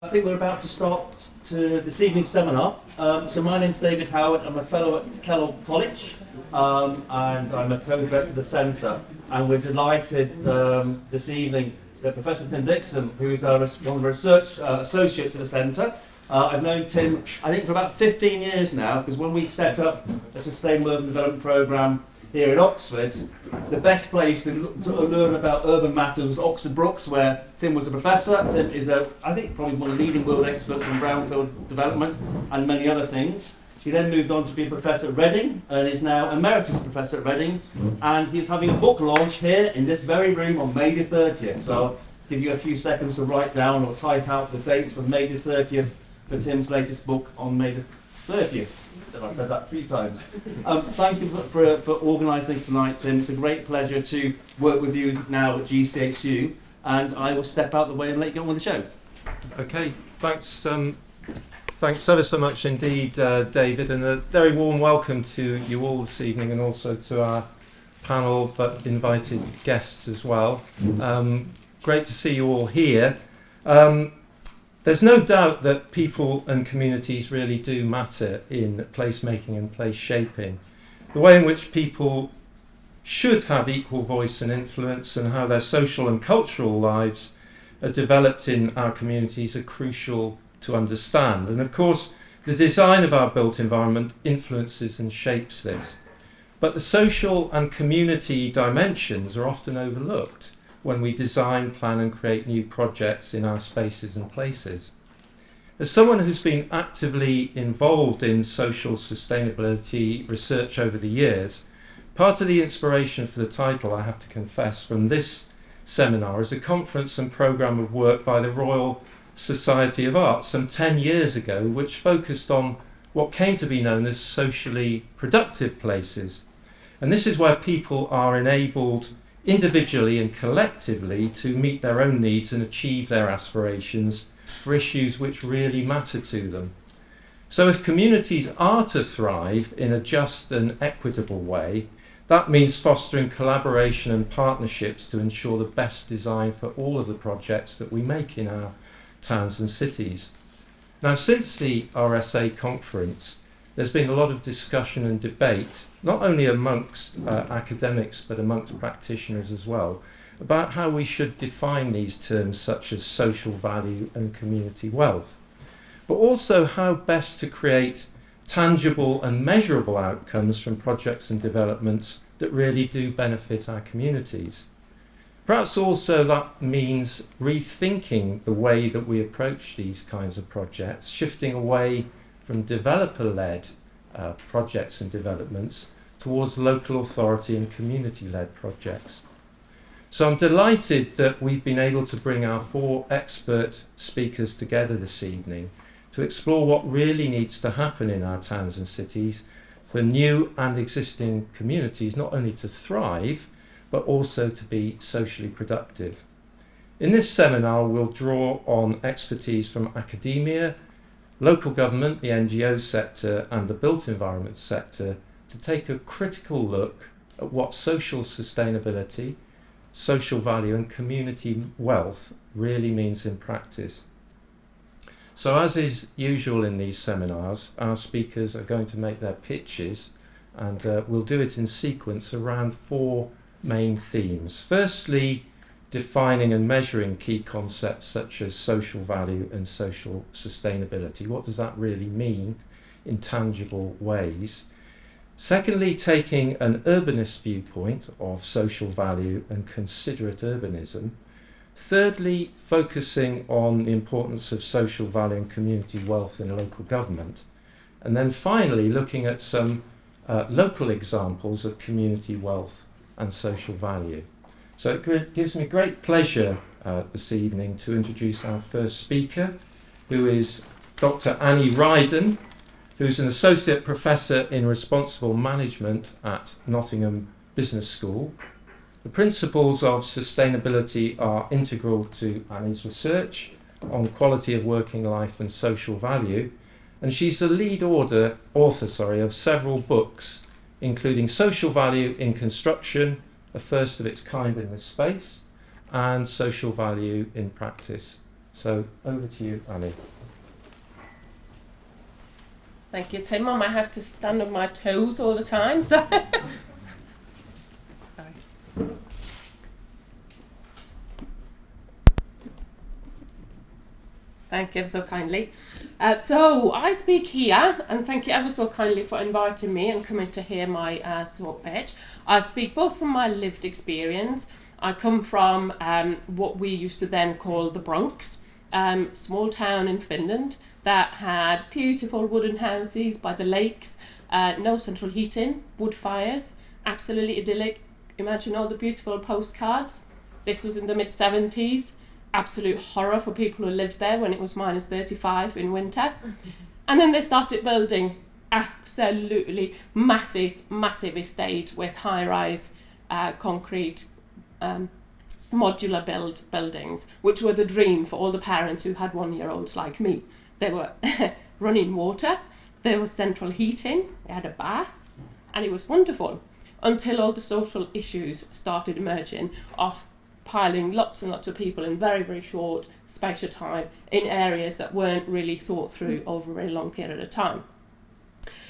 I think we're about to start to this evening's seminar. So my name's David Howard. I'm a fellow at Kellogg College, and I'm a co-director of the centre. And we're delighted this evening that Professor Tim Dixon, who is one of the research associates at the centre. I've known Tim, I think, for about 15 years now, because when we set up a Sustainable Urban Development Programme here in Oxford, the best place to learn about urban matters was Oxford Brookes, where Tim was a professor. Tim is, I think, probably one of the leading world experts on brownfield development and many other things. He then moved on to be a professor at Reading and is now emeritus professor at Reading. And he's having a book launch here in this very room on May the 30th. So I'll give you a few seconds to write down or type out the dates for May the 30th for Tim's latest book on May the 30th. I said that 3 times. Thank you for organising tonight, Tim. It's a great pleasure to work with you now at GCHU, and I will step out of the way and let you get on with the show. Okay, thanks. Thanks ever so much indeed, David, and a very warm welcome to you all this evening, and also to our panel, but invited guests as well. Great to see you all here. There's no doubt that people and communities really do matter in placemaking and place shaping. The way in which people should have equal voice and influence, and how their social and cultural lives are developed in our communities, are crucial to understand. And of course, the design of our built environment influences and shapes this. But the social and community dimensions are often overlooked when we design, plan and create new projects in our spaces and places. As someone who's been actively involved in social sustainability research over the years, part of the inspiration for the title, I have to confess, from this seminar is a conference and programme of work by the Royal Society of Arts some 10 years ago, which focused on what came to be known as socially productive places. And this is where people are enabled individually and collectively to meet their own needs and achieve their aspirations for issues which really matter to them. So if communities are to thrive in a just and equitable way, that means fostering collaboration and partnerships to ensure the best design for all of the projects that we make in our towns and cities. Now, since the RSA conference, there's been a lot of discussion and debate, not only amongst academics, but amongst practitioners as well, about how we should define these terms such as social value and community wealth, but also how best to create tangible and measurable outcomes from projects and developments that really do benefit our communities. Perhaps also that means rethinking the way that we approach these kinds of projects, shifting away from developer-led projects and developments towards local authority and community-led projects. So I'm delighted that we've been able to bring our 4 expert speakers together this evening to explore what really needs to happen in our towns and cities for new and existing communities, not only to thrive, but also to be socially productive. In this seminar, we'll draw on expertise from academia, local government, the NGO sector and the built environment sector to take a critical look at what social sustainability, social value and community wealth really means in practice. So as is usual in these seminars, our speakers are going to make their pitches, and we'll do it in sequence around 4 main themes. Firstly, defining and measuring key concepts such as social value and social sustainability. What does that really mean in tangible ways? Secondly, taking an urbanist viewpoint of social value and considerate urbanism. Thirdly, focusing on the importance of social value and community wealth in local government. And then finally, looking at some local examples of community wealth and social value. So it gives me great pleasure this evening to introduce our first speaker, who is Dr. Annie Raiden, who's an Associate Professor in Responsible Management at Nottingham Business School. The principles of sustainability are integral to Annie's research on quality of working life and social value, and she's the lead author of several books, including Social Value in Construction, a first of its kind in this space, and Social Value in Practice. So over to you, Ali. Thank you, Tim. I might have to stand on my toes all the time. So sorry. Thank you ever so kindly. So I speak here, and thank you ever so kindly for inviting me and coming to hear my short pitch. I speak both from my lived experience. I come from what we used to then call the Bronx, small town in Finland that had beautiful wooden houses by the lakes, no central heating, wood fires, absolutely idyllic. Imagine all the beautiful postcards. This was in the mid-70s. Absolute horror for people who lived there when it was minus 35 in winter. And then they started building absolutely massive estates with high-rise concrete modular buildings, which were the dream for all the parents who had one-year-olds like me. There were running water, there was central heating, they had a bath, and it was wonderful until all the social issues started emerging of piling lots and lots of people in very, very short space of time in areas that weren't really thought through over a very long period of time.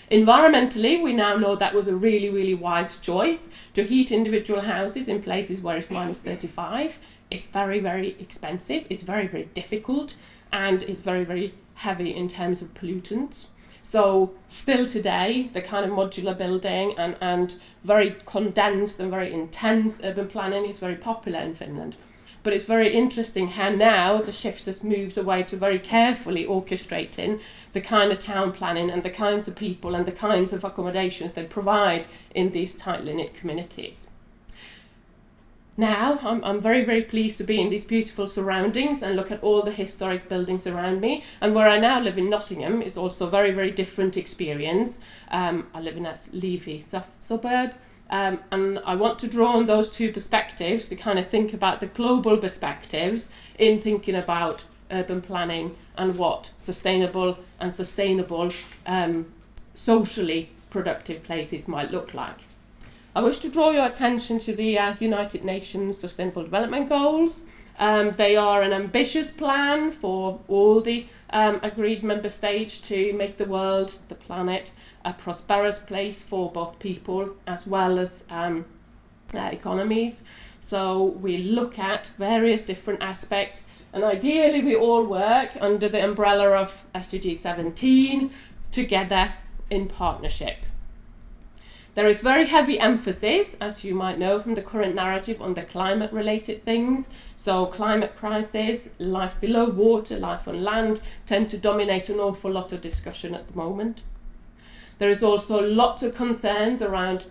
Environmentally, we now know that was a really, really wise choice to heat individual houses in places where it's minus 35. It's very, very expensive, it's very, very difficult, and it's very, very heavy in terms of pollutants. So still today, the kind of modular building and very condensed and very intense urban planning is very popular in Finland. But it's very interesting how now the shift has moved away to very carefully orchestrating the kind of town planning and the kinds of people and the kinds of accommodations they provide in these tightly knit communities. Now, I'm very, very pleased to be in these beautiful surroundings and look at all the historic buildings around me. And where I now live in Nottingham is also a very, very different experience. I live in a leafy suburb, and I want to draw on those two perspectives to kind of think about the global perspectives in thinking about urban planning and what sustainable, socially productive places might look like. I wish to draw your attention to the United Nations Sustainable Development Goals. They are an ambitious plan for all the agreed member states to make the world, the planet, a prosperous place for both people as well as economies. So we look at various different aspects, and ideally we all work under the umbrella of SDG 17 together in partnership. There is very heavy emphasis, as you might know from the current narrative, on the climate-related things. So climate crisis, life below water, life on land tend to dominate an awful lot of discussion at the moment. There is also lots of concerns around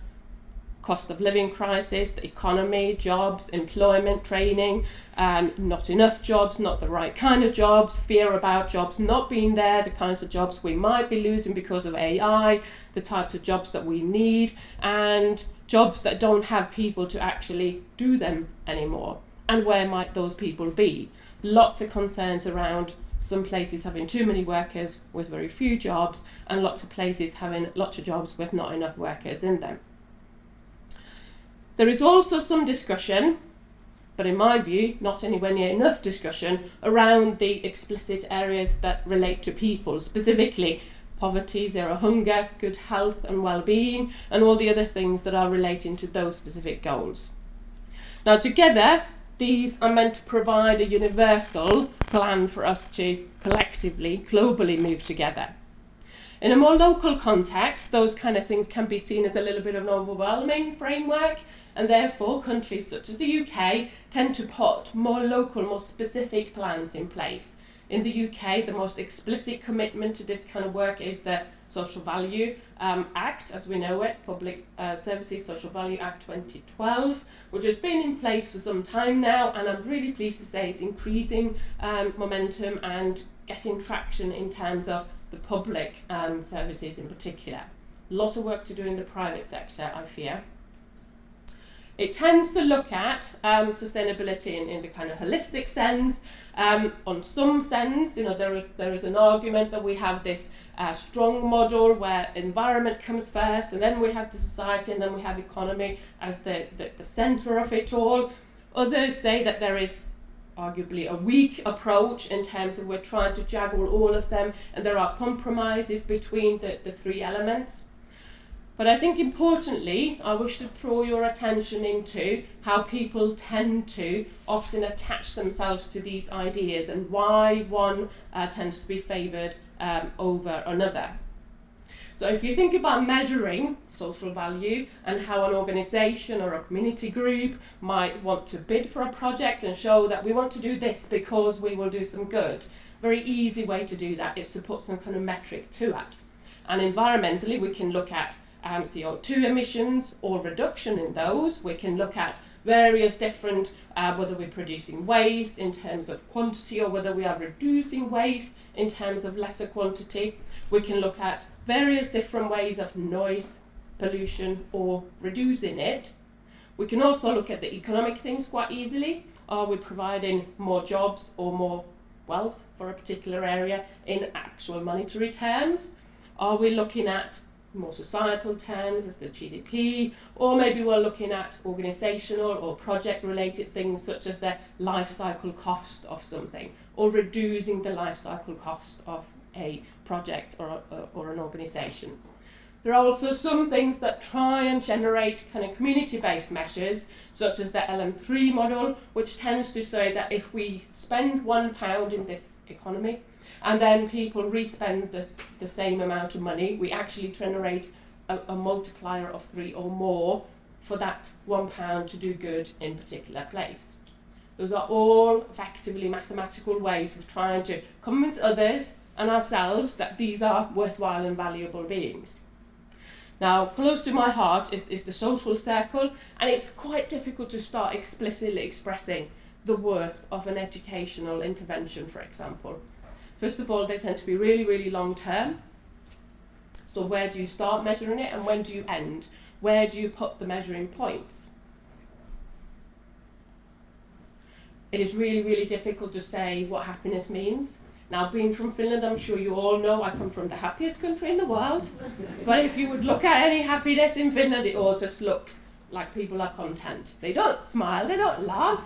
cost of living crisis, the economy, jobs, employment, training, not enough jobs, not the right kind of jobs, fear about jobs not being there, the kinds of jobs we might be losing because of AI, the types of jobs that we need, and jobs that don't have people to actually do them anymore. And where might those people be? Lots of concerns around some places having too many workers with very few jobs, and lots of places having lots of jobs with not enough workers in them. There is also some discussion, but in my view, not anywhere near enough discussion, around the explicit areas that relate to people, specifically poverty, zero hunger, good health and well-being, and all the other things that are relating to those specific goals. Now, together, these are meant to provide a universal plan for us to collectively, globally move together. In a more local context, those kind of things can be seen as a little bit of an overwhelming framework, and therefore countries such as the UK tend to put more local, more specific plans in place. In the UK, the most explicit commitment to this kind of work is the Social Value Act, as we know it, Public Services Social Value Act 2012, which has been in place for some time now, and I'm really pleased to say it's increasing momentum and getting traction in terms of the public services in particular. A lot of work to do in the private sector, I fear. It tends to look at sustainability in the kind of holistic sense. On some sense, there is an argument that we have this strong model where environment comes first, and then we have the society, and then we have economy as the centre of it all. Others say that there is arguably a weak approach in terms of we're trying to juggle all of them, and there are compromises between the three elements. But I think importantly, I wish to draw your attention into how people tend to often attach themselves to these ideas and why one tends to be favoured over another. So if you think about measuring social value and how an organisation or a community group might want to bid for a project and show that we want to do this because we will do some good, very easy way to do that is to put some kind of metric to it. And environmentally, we can look at CO2 emissions or reduction in those. We can look at various different, whether we're producing waste in terms of quantity or whether we are reducing waste in terms of lesser quantity. We can look at various different ways of noise pollution or reducing it. We can also look at the economic things quite easily. Are we providing more jobs or more wealth for a particular area in actual monetary terms? Are we looking at more societal terms as the GDP, or maybe we're looking at organisational or project related things such as the life cycle cost of something, or reducing the life cycle cost of a project or an organisation. There are also some things that try and generate kind of community-based measures, such as the LM3 model, which tends to say that if we spend £1 in this economy, and then people respend the same amount of money, we actually generate a multiplier of 3 or more for that £1 to do good in a particular place. Those are all effectively mathematical ways of trying to convince others and ourselves that these are worthwhile and valuable beings. Now, close to my heart is the social circle, and it's quite difficult to start explicitly expressing the worth of an educational intervention, for example. First of all, they tend to be really, really long term. So where do you start measuring it and when do you end? Where do you put the measuring points? It is really, really difficult to say what happiness means. Now, being from Finland, I'm sure you all know I come from the happiest country in the world. But if you would look at any happiness in Finland, it all just looks like people are content. They don't smile, they don't laugh.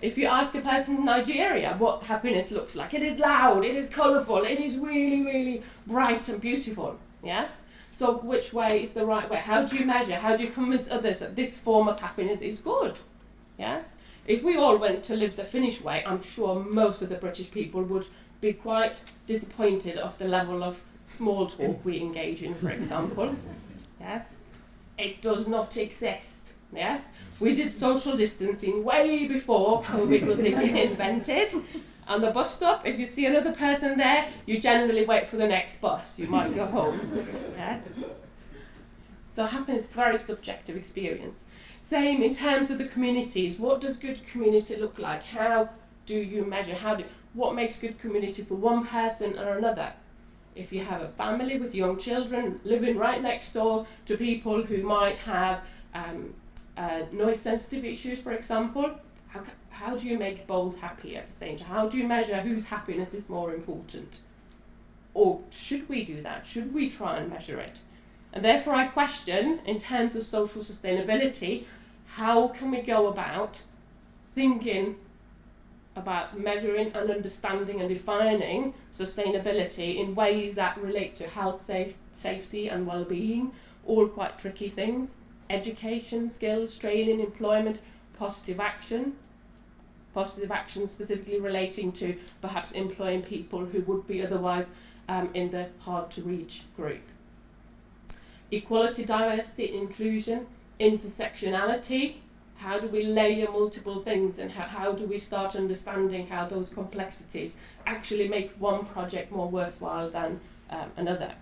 If you ask a person in Nigeria what happiness looks like, it is loud, it is colourful, it is really, really bright and beautiful, yes? So which way is the right way? How do you measure? How do you convince others that this form of happiness is good, yes? If we all went to live the Finnish way, I'm sure most of the British people would be quite disappointed of the level of small talk we engage in, for example, yes? It does not exist. Yes, we did social distancing way before COVID was invented. On the bus stop, if you see another person there, you generally wait for the next bus. You might go home. Yes. So happiness is a very subjective experience. Same in terms of the communities. What does good community look like? How do you measure? What makes good community for one person or another? If you have a family with young children living right next door to people who might have noise-sensitive issues, for example, how do you make both happy at the same time? How do you measure whose happiness is more important? Or should we do that? Should we try and measure it? And therefore I question, in terms of social sustainability, how can we go about thinking about measuring and understanding and defining sustainability in ways that relate to health, safety and well-being, all quite tricky things. Education, skills, training, employment, positive action specifically relating to perhaps employing people who would be otherwise in the hard to reach group. Equality, diversity, inclusion, intersectionality, how do we layer multiple things and how do we start understanding how those complexities actually make one project more worthwhile than another.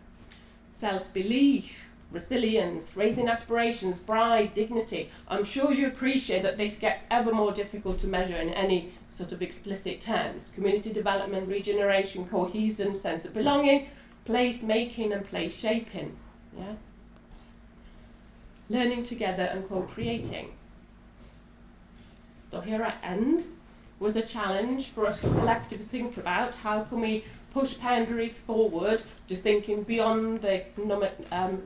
Self-belief, resilience, raising aspirations, pride, dignity. I'm sure you appreciate that this gets ever more difficult to measure in any sort of explicit terms. Community development, regeneration, cohesion, sense of belonging, place making and place shaping. Yes? Learning together and co-creating. So here I end with a challenge for us to collectively think about how can we push boundaries forward to thinking beyond the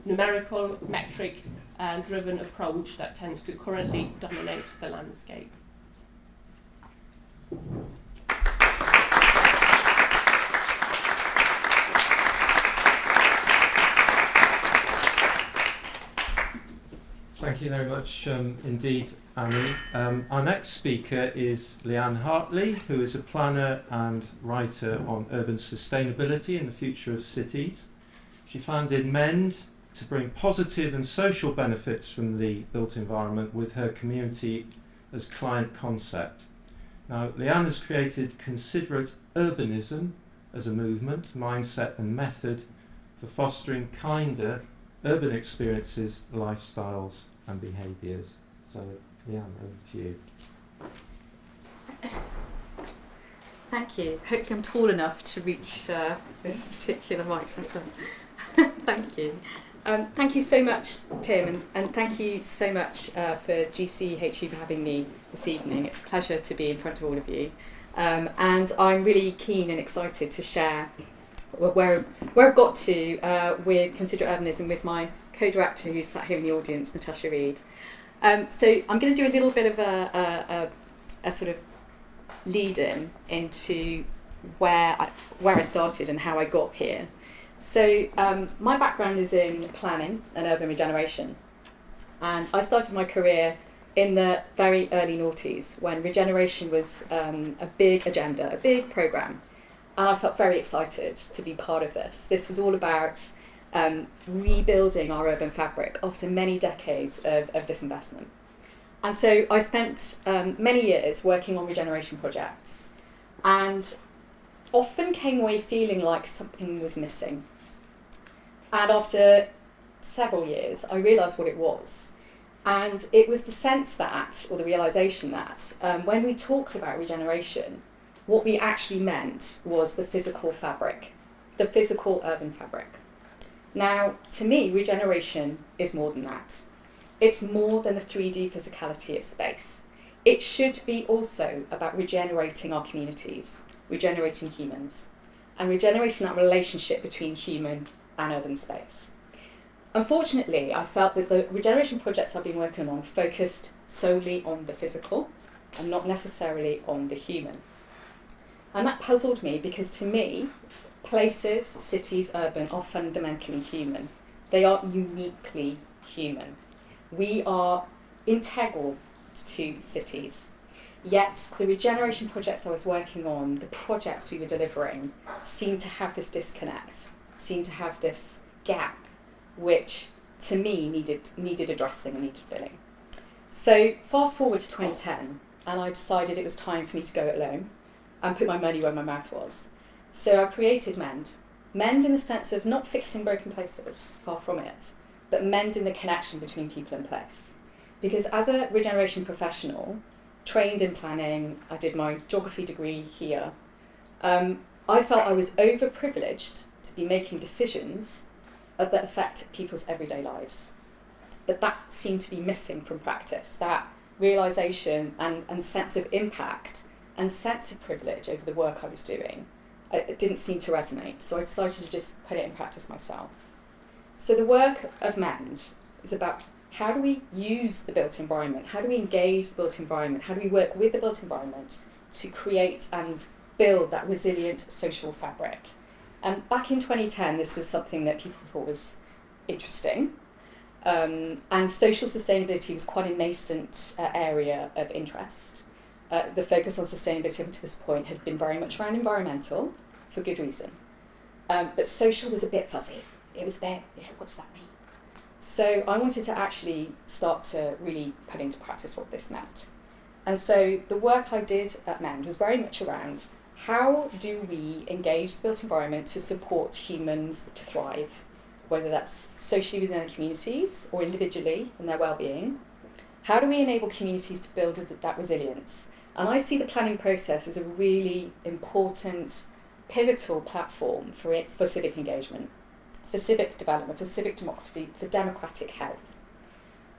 numerical, metric driven approach that tends to currently dominate the landscape. you very much indeed, Annie. Our next speaker is Liane Hartley, who is a planner and writer on urban sustainability and the future of cities. She founded MEND to bring positive and social benefits from the built environment with her community as client concept. Now, Liane has created considerate urbanism as a movement, mindset and method for fostering kinder urban experiences, lifestyles and behaviours. So, Liane, over to you. Thank you. Hopefully I'm tall enough to reach this particular mic setup. Thank you. Thank you so much, Tim, and thank you so much for GCHU for having me this evening. It's a pleasure to be in front of all of you. And I'm really keen and excited to share where I've got to with Consider Urbanism with my co-director who's sat here in the audience, Natasha Reed. So I'm going to do a little bit of a sort of lead-in into where I started and how I got here. So my background is in planning and urban regeneration, and I started my career in the very early noughties when regeneration was a big agenda, a big programme, and I felt very excited to be part of this. This was all about rebuilding our urban fabric after many decades of disinvestment. And so I spent many years working on regeneration projects and often came away feeling like something was missing. And after several years, I realised what it was. And it was the sense that, or the realisation that, when we talked about regeneration, what we actually meant was the physical fabric, the physical urban fabric. Now, to me, regeneration is more than that. It's more than the 3D physicality of space. It should be also about regenerating our communities, regenerating humans, and regenerating that relationship between human and urban space. Unfortunately, I felt that the regeneration projects I've been working on focused solely on the physical and not necessarily on the human. And that puzzled me because to me, places, cities, urban are fundamentally human. They are uniquely human. We are integral to cities. Yet the regeneration projects I was working on, the projects we were delivering, seemed to have this disconnect, seemed to have this gap, which to me needed addressing and needed filling. So fast forward to 2010, and I decided it was time for me to go it alone and put my money where my mouth was. So I created MEND. MEND in the sense of not fixing broken places, far from it, but mending the connection between people and place. Because as a regeneration professional, trained in planning, I did my geography degree here, I felt I was overprivileged to be making decisions that affect people's everyday lives. But that seemed to be missing from practice, that realisation and sense of impact and sense of privilege over the work I was doing. It didn't seem to resonate, so I decided to just put it in practice myself. So the work of MEND is about how do we use the built environment, how do we engage the built environment, how do we work with the built environment to create and build that resilient social fabric. And back in 2010, this was something that people thought was interesting. And social sustainability was quite a nascent area of interest. The focus on sustainability up to this point had been very much around environmental, for good reason. But social was a bit fuzzy. It was a bit, what does that mean? So I wanted to actually start to really put into practice what this meant. And so the work I did at MEND was very much around how do we engage the built environment to support humans to thrive, whether that's socially within their communities or individually in their well-being. How do we enable communities to build with that resilience? And I see the planning process as a really important, pivotal platform for civic engagement, for civic development, for civic democracy, for democratic health.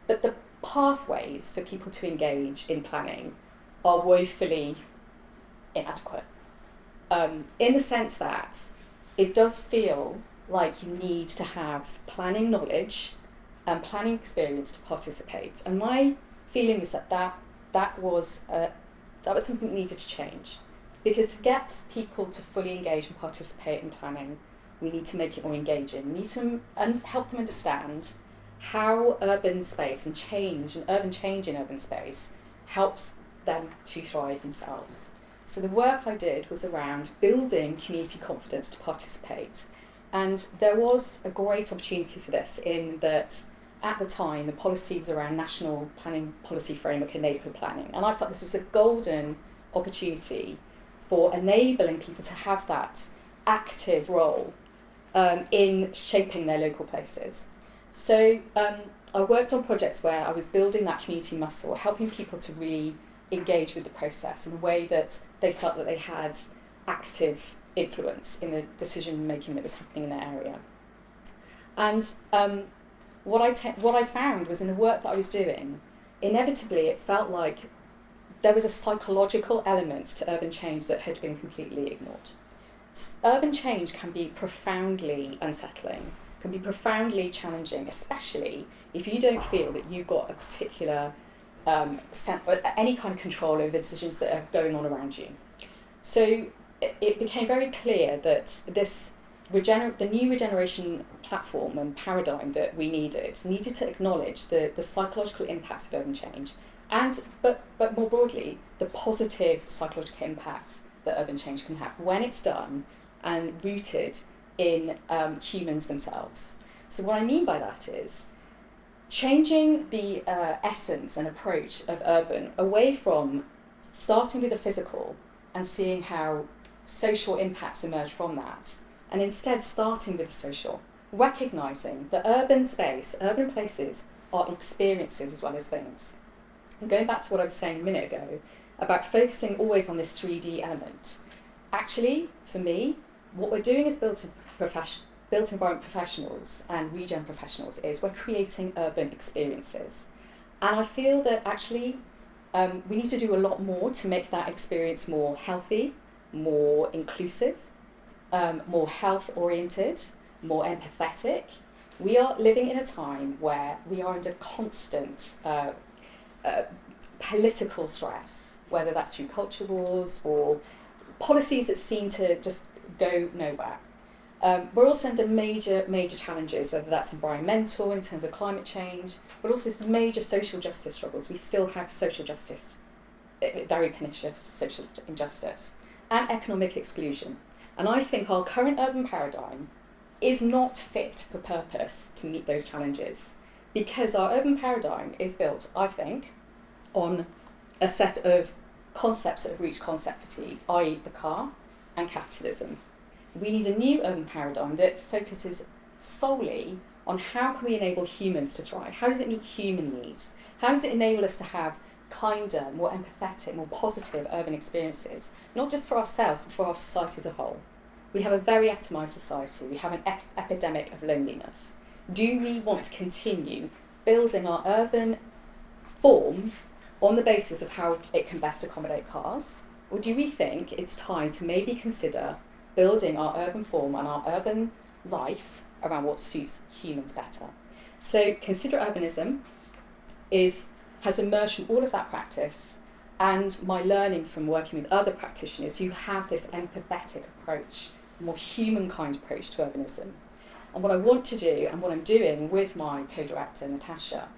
But the pathways for people to engage in planning are woefully inadequate. In the sense that it does feel like you need to have planning knowledge and planning experience to participate. And my feeling was that was something that needed to change. Because to get people to fully engage and participate in planning, we need to make it more engaging. We need to help them understand how urban space and change, and urban change in urban space, helps them to thrive themselves. So the work I did was around building community confidence to participate. And there was a great opportunity for this in that at the time the policies around national planning policy framework and neighbourhood planning. And I felt this was a golden opportunity for enabling people to have that active role in shaping their local places. So I worked on projects where I was building that community muscle, helping people to really engage with the process in a way that they felt that they had active influence in the decision making that was happening in their area. And what I found was in the work that I was doing, inevitably it felt like there was a psychological element to urban change that had been completely ignored. Urban change can be profoundly unsettling, can be profoundly challenging, especially if you don't feel that you've got a particular any kind of control over the decisions that are going on around you. So it became very clear that the new regeneration platform and paradigm that we needed to acknowledge the psychological impacts of urban change, and but more broadly the positive psychological impacts that urban change can have when it's done and rooted in humans themselves. So what I mean by that is changing the essence and approach of urban away from starting with the physical and seeing how social impacts emerge from that, and instead starting with the social, recognising that urban space, urban places are experiences as well as things. And going back to what I was saying a minute ago about focusing always on this 3D element, actually, for me, what we're doing as built environment professionals and regen professionals is we're creating urban experiences. And I feel that actually we need to do a lot more to make that experience more healthy, more inclusive, more health-oriented, more empathetic. We are living in a time where we are under constant political stress, whether that's through culture wars or policies that seem to just go nowhere. We're also under major challenges, whether that's environmental in terms of climate change, but also some major social justice struggles. We still have social justice, very pernicious social injustice, and economic exclusion. And I think our current urban paradigm is not fit for purpose to meet those challenges, because our urban paradigm is built, I think, on a set of concepts that have reached concept fatigue, i.e. the car and capitalism. We need a new urban paradigm that focuses solely on how can we enable humans to thrive? How does it meet human needs? How does it enable us to have kinder, more empathetic, more positive urban experiences, not just for ourselves, but for our society as a whole? We have a very atomised society. We have an epidemic of loneliness. Do we want to continue building our urban form on the basis of how it can best accommodate cars? Or do we think it's time to maybe consider building our urban form and our urban life around what suits humans better? So considerate urbanism has emerged from all of that practice and my learning from working with other practitioners who have this empathetic approach, a more humankind approach to urbanism. And what I want to do, and what I'm doing with my co-director Natasha,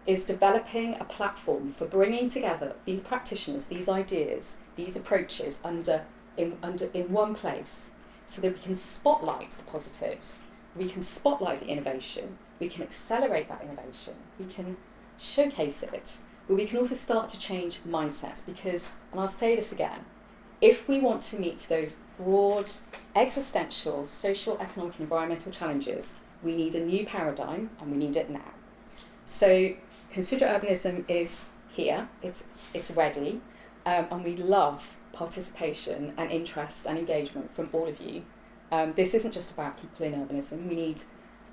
is developing a platform for bringing together these practitioners, these ideas, these approaches in one place, so that we can spotlight the positives, we can spotlight the innovation, we can accelerate that innovation, we can showcase it, but we can also start to change mindsets, because, and I'll say this again, if we want to meet those broad, existential, social, economic and environmental challenges, we need a new paradigm and we need it now. So considerate urbanism is here, it's ready, and we love participation and interest and engagement from all of you. This isn't just about people in urbanism. We need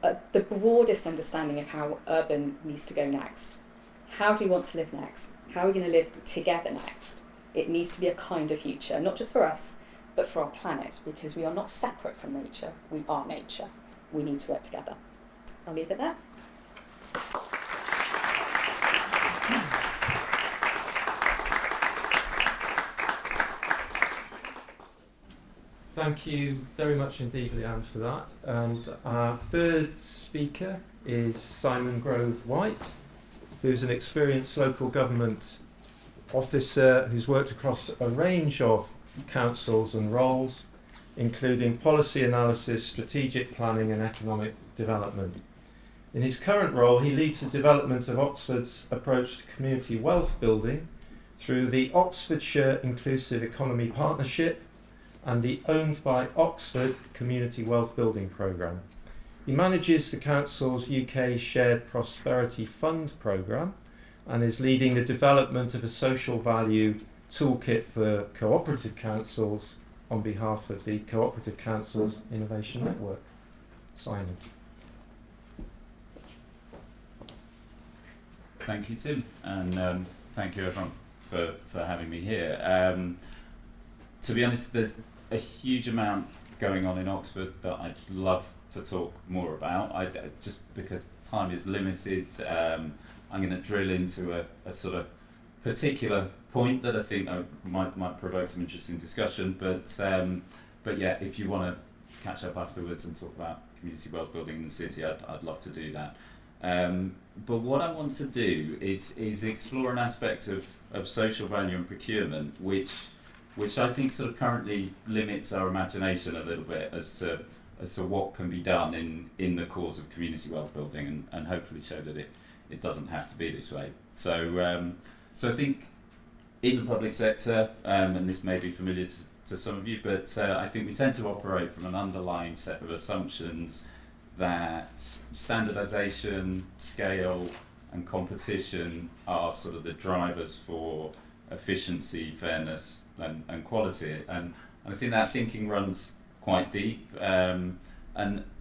the broadest understanding of how urban needs to go next. How do we want to live next? How are we going to live together next? It needs to be a kinder future, not just for us, but for our planet, because we are not separate from nature. We are nature. We need to work together. I'll leave it there. Thank you very much indeed, Liane, for that. And our third speaker is Simon Grove White, who's an experienced local government officer who's worked across a range of councils and roles, including policy analysis, strategic planning and economic development. In his current role, he leads the development of Oxford's approach to community wealth building through the Oxfordshire Inclusive Economy Partnership and the Owned by Oxford Community Wealth Building Programme. He manages the Council's UK Shared Prosperity Fund programme and is leading the development of a social value toolkit for cooperative councils on behalf of the Cooperative Councils Innovation Network. Simon. Thank you, Tim, and thank you everyone for having me here. To be honest, there's a huge amount going on in Oxford that I'd love to talk more about. Just because time is limited, I'm going to drill into a sort of particular point that I think might provoke some interesting discussion. But yeah, if you want to catch up afterwards and talk about community wealth building in the city, I'd love to do that. But what I want to do is explore an aspect of social value and procurement, which I think sort of currently limits our imagination a little bit as to what can be done in the cause of community wealth building, and hopefully show that it doesn't have to be this way. So I think in the public sector, and this may be familiar to some of you, but I think we tend to operate from an underlying set of assumptions that standardisation, scale and competition are sort of the drivers for efficiency, fairness and quality, and I think that thinking runs quite deep, and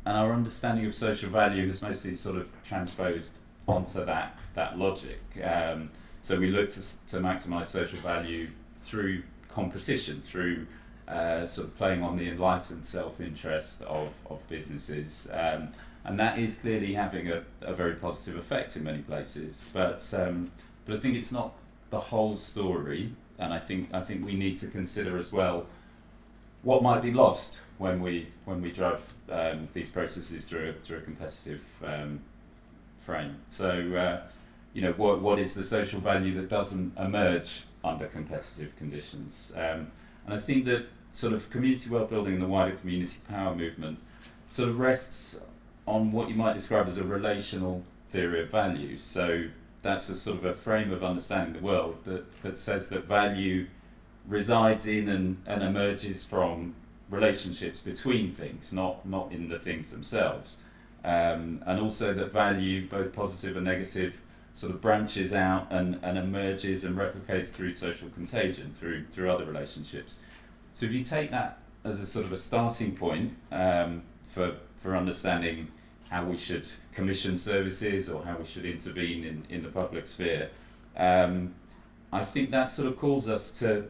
our understanding of social value has mostly sort of transposed onto that logic. So we look to maximise social value through competition, through sort of playing on the enlightened self-interest of businesses, and that is clearly having a very positive effect in many places. But I think it's not the whole story, and I think we need to consider as well what might be lost when we drive these processes through a competitive frame. So what is the social value that doesn't emerge under competitive conditions? And I think that sort of community wealth building and the wider community power movement sort of rests on what you might describe as a relational theory of value. So that's a sort of a frame of understanding the world that says that value resides in and emerges from relationships between things, not in the things themselves. And also that value, both positive and negative, sort of branches out and emerges and replicates through social contagion, through other relationships. So if you take that as a sort of a starting point for understanding how we should commission services or how we should intervene in the public sphere, I think that sort of calls us to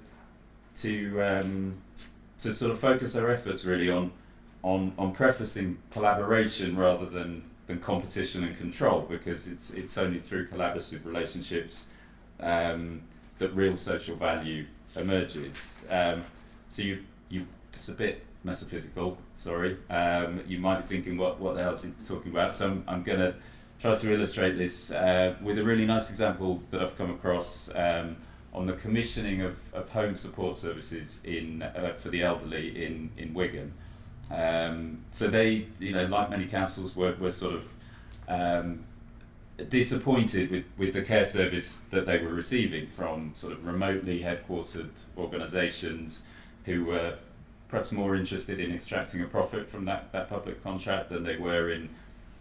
sort of focus our efforts really on prefacing collaboration rather than competition and control, because it's only through collaborative relationships that real social value emerges. So it's a bit metaphysical, sorry. You might be thinking, what the hell is he talking about? So I'm going to try to illustrate this with a really nice example that I've come across on the commissioning of home support services for the elderly in Wigan. So they, like many councils, were sort of disappointed with the care service that they were receiving from sort of remotely headquartered organisations who were perhaps more interested in extracting a profit from that public contract than they were in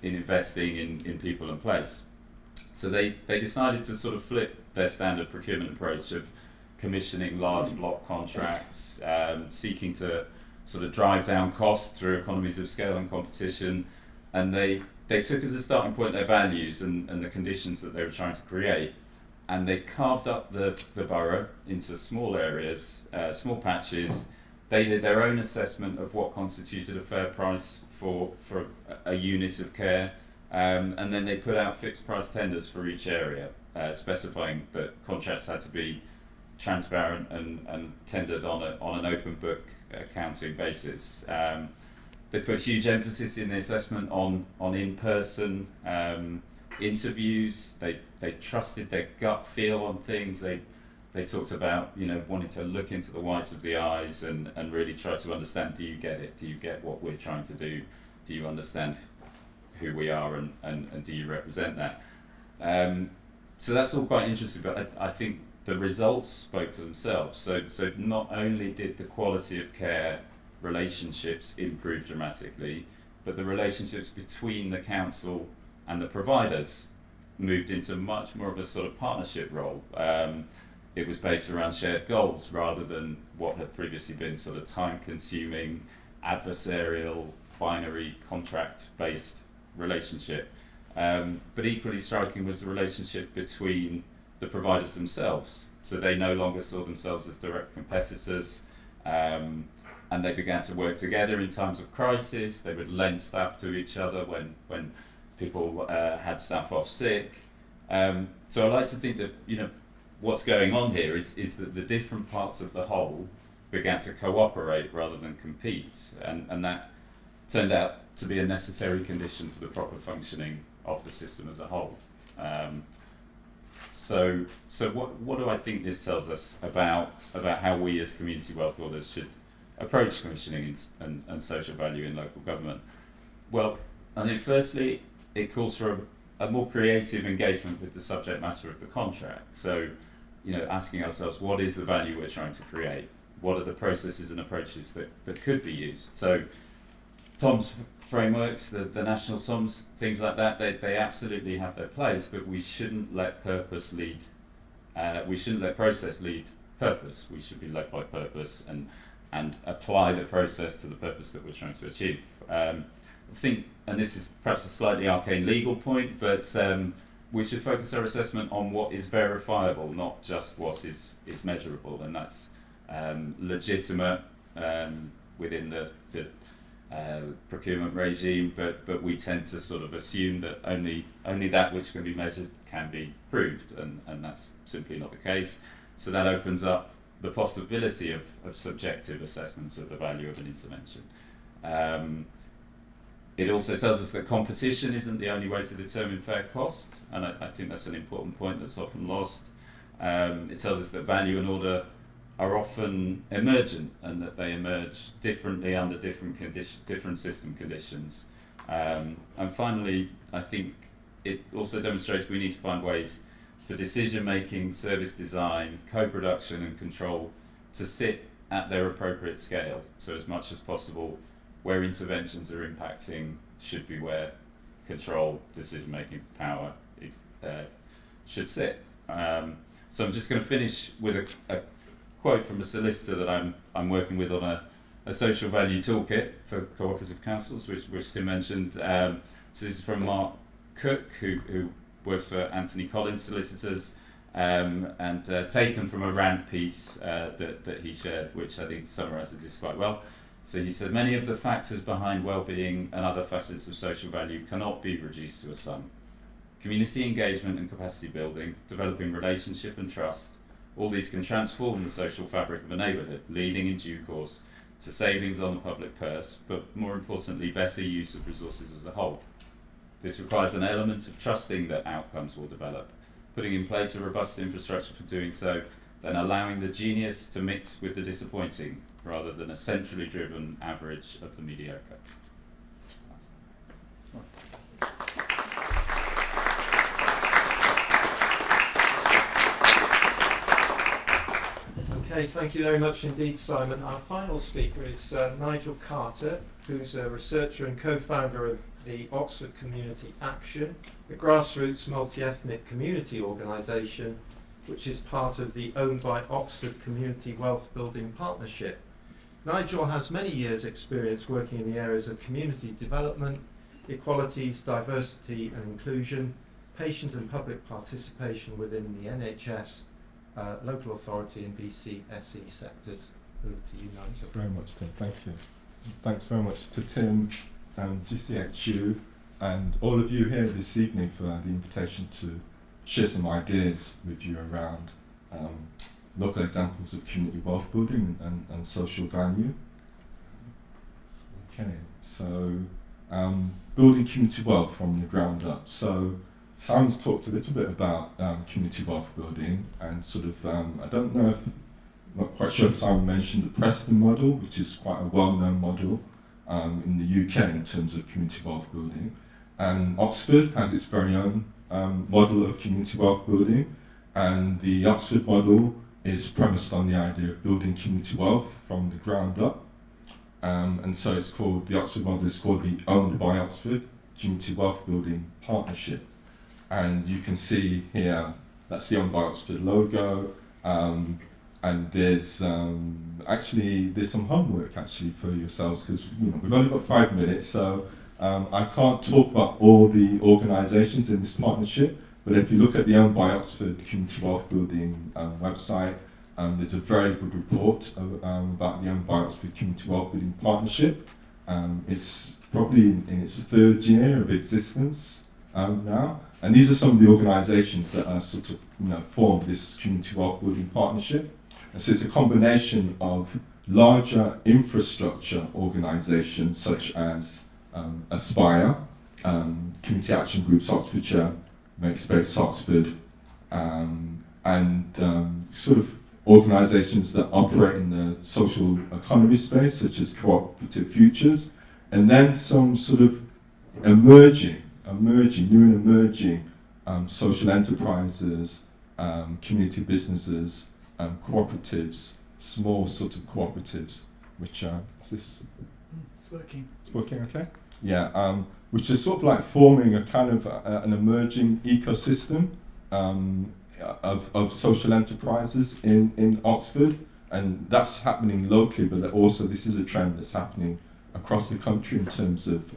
investing in people and place. So they decided to sort of flip their standard procurement approach of commissioning large block contracts, seeking to sort of drive down costs through economies of scale and competition, and they took as a starting point their values and the conditions that they were trying to create, and they carved up the borough into small areas, small patches. They did their own assessment of what constituted a fair price for a unit of care, and then they put out fixed price tenders for each area, specifying that contracts had to be transparent and tendered on an open book accounting basis. They put huge emphasis in the assessment on in-person interviews. They trusted their gut feel on things. They talked about, you know, wanting to look into the whites of the eyes and really try to understand, do you get it? Do you get what we're trying to do? Do you understand who we are and do you represent that? So that's all quite interesting, but I think the results spoke for themselves. So not only did the quality of care relationships improve dramatically, but the relationships between the council and the providers moved into much more of a sort of partnership role. It was based around shared goals rather than what had previously been sort of time-consuming, adversarial, binary, contract-based relationship. But equally striking was the relationship between the providers themselves. So they no longer saw themselves as direct competitors, and they began to work together in times of crisis. They would lend staff to each other when people had staff off sick. So I like to think that, you know, what's going on here is that the different parts of the whole began to cooperate rather than compete, and that turned out to be a necessary condition for the proper functioning of the system as a whole. So what do I think this tells us about how we as community wealth builders should approach commissioning and social value in local government? Well, I think firstly it calls for a more creative engagement with the subject matter of the contract. So, you know, asking ourselves, what is the value we're trying to create? What are the processes and approaches that could be used? So TOMS frameworks, the national TOMS, things like that, they absolutely have their place, but we shouldn't let purpose lead, we shouldn't let process lead purpose. We should be led by purpose and apply the process to the purpose that we're trying to achieve. I think, and this is perhaps a slightly arcane legal point, but we should focus our assessment on what is verifiable, not just what is measurable, and that's legitimate within the procurement regime, but we tend to sort of assume that only that which can be measured can be proved, and that's simply not the case. So that opens up the possibility of subjective assessments of the value of an intervention. It also tells us that competition isn't the only way to determine fair cost, and I think that's an important point that's often lost. It tells us that value and order are often emergent and that they emerge differently under different system conditions. And finally, I think it also demonstrates we need to find ways for decision making, service design, co-production and control to sit at their appropriate scale. So as much as possible, where interventions are impacting should be where control, decision making power should sit. So I'm just going to finish with a quote from a solicitor that I'm working with on a social value toolkit for cooperative councils, which Tim mentioned. So this is from Mark Cook, who works for Anthony Collins Solicitors, and taken from a Rand piece that he shared, which I think summarises this quite well. So he said, many of the factors behind well-being and other facets of social value cannot be reduced to a sum. Community engagement and capacity building, developing relationship and trust, all these can transform the social fabric of a neighbourhood, leading in due course to savings on the public purse, but more importantly, better use of resources as a whole. This requires an element of trusting that outcomes will develop, putting in place a robust infrastructure for doing so, then allowing the genius to mix with the disappointing, rather than a centrally driven average of the mediocre. Okay, thank you very much indeed, Simon. Our final speaker is Nigel Carter, who's a researcher and co-founder of the Oxford Community Action, a grassroots multi-ethnic community organisation which is part of the Owned by Oxford Community Wealth Building Partnership. Nigel has many years' experience working in the areas of community development, equalities, diversity and inclusion, patient and public participation within the NHS, local authority and VCSE sectors. Over to you, Nigel. Very much, Tim. Thank you. Thanks very much to Tim and GCHU and all of you here this evening for the invitation to share some ideas with you around local examples of community wealth building and social value. So, building community wealth from the ground up. So, Simon's talked a little bit about community wealth building, and sort of, I don't know if, not quite sure if Simon mentioned the Preston model, which is quite a well-known model in the UK in terms of community wealth building. And Oxford has its very own model of community wealth building, and the Oxford model is premised on the idea of building community wealth from the ground up. And so it's called, the Oxford model is called the Owned by Oxford Community Wealth Building Partnership. And you can see here, that's the Owned by Oxford logo. And there's actually, there's some homework actually for yourselves, because we've only got 5 minutes, so I can't talk about all the organisations in this partnership, but if you look at the Owned by Oxford Community Wealth Building website, there's a very good report about the Owned by Oxford Community Wealth Building Partnership. It's probably in its 3rd year of existence now, and these are some of the organisations that are sort of formed this Community Wealth Building Partnership. And so it's a combination of larger infrastructure organisations such as Aspire, Community Action Groups Oxfordshire, Makespace Oxford, and sort of organisations that operate in the social economy space, such as Cooperative Futures, and then some sort of emerging new and emerging social enterprises, community businesses, cooperatives, small sort of cooperatives, which are, is this? It's working. It's working okay? Yeah, which is sort of like forming a kind of an emerging ecosystem of social enterprises in Oxford, and that's happening locally, but also this is a trend that's happening across the country in terms of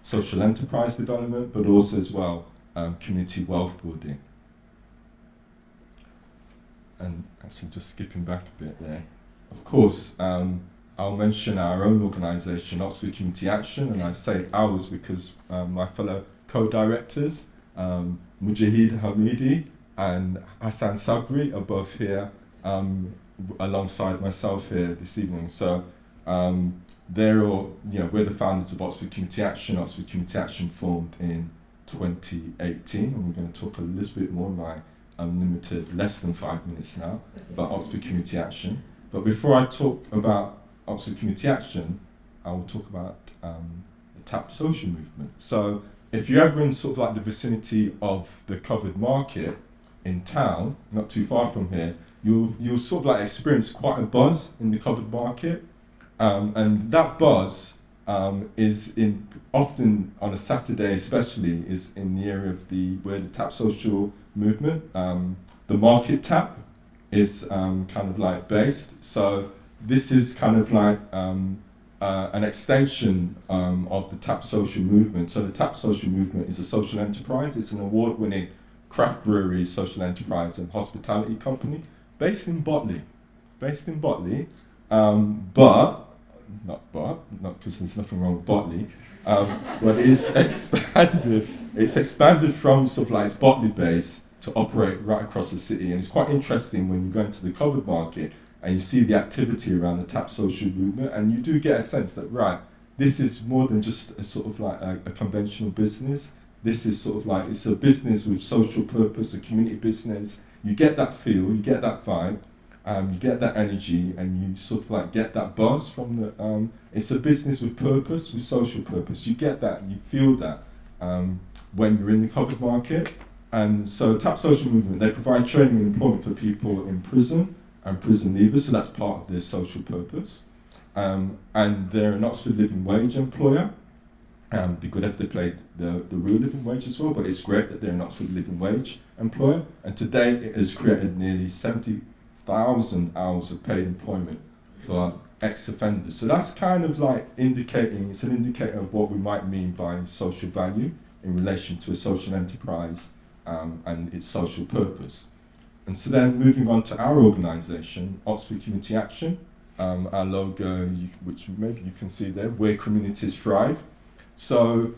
social enterprise development, but also as well community wealth building. And actually just skipping back a bit there, of course, I'll mention our own organisation, Oxford Community Action, and I say ours because my fellow co-directors, Mujahid Hamidi and Hassan Sabri, are both here alongside myself here this evening. So they're all, we're the founders of Oxford Community Action. Oxford Community Action formed in 2018, and we're going to talk a little bit more in my limited, less than 5 minutes now, about Oxford Community Action. But before I talk about Oxford Community Action, I will talk about the tap social movement. So if you're ever in sort of like the vicinity of the covered market in town, not too far from here, you'll sort of like experience quite a buzz in the covered market. And that buzz is often on a Saturday especially, is in the area of where the tap social movement, the market tap is kind of like based. So this is kind of like an extension of the tap social movement. So the tap social movement is a social enterprise. It's an award-winning craft brewery, social enterprise and hospitality company based in Botley. Not because there's nothing wrong with Botley, but it's expanded from sort of like its Botley base to operate right across the city. And it's quite interesting when you go into the covered market and you see the activity around the tap social movement, and you do get a sense that, right, this is more than just a sort of like a conventional business. This is sort of like, it's a business with social purpose, a community business. You get that feel, you get that vibe, you get that energy, and you sort of like get that buzz from the, it's a business with purpose, with social purpose. You get that, you feel that when you're in the covered market. And so Tap Social Movement, they provide training and employment for people in prison and prison leavers, so that's part of their social purpose. And they're an Oxford Living Wage employer. Be good if they played the real living wage as well, but it's great that they're an Oxford Living Wage employer. And to date, it has created nearly 70,000 hours of paid employment for ex-offenders. So that's kind of like indicating, it's an indicator of what we might mean by social value in relation to a social enterprise and its social purpose. And so then moving on to our organisation, Oxford Community Action, our logo, which maybe you can see there, where communities thrive. So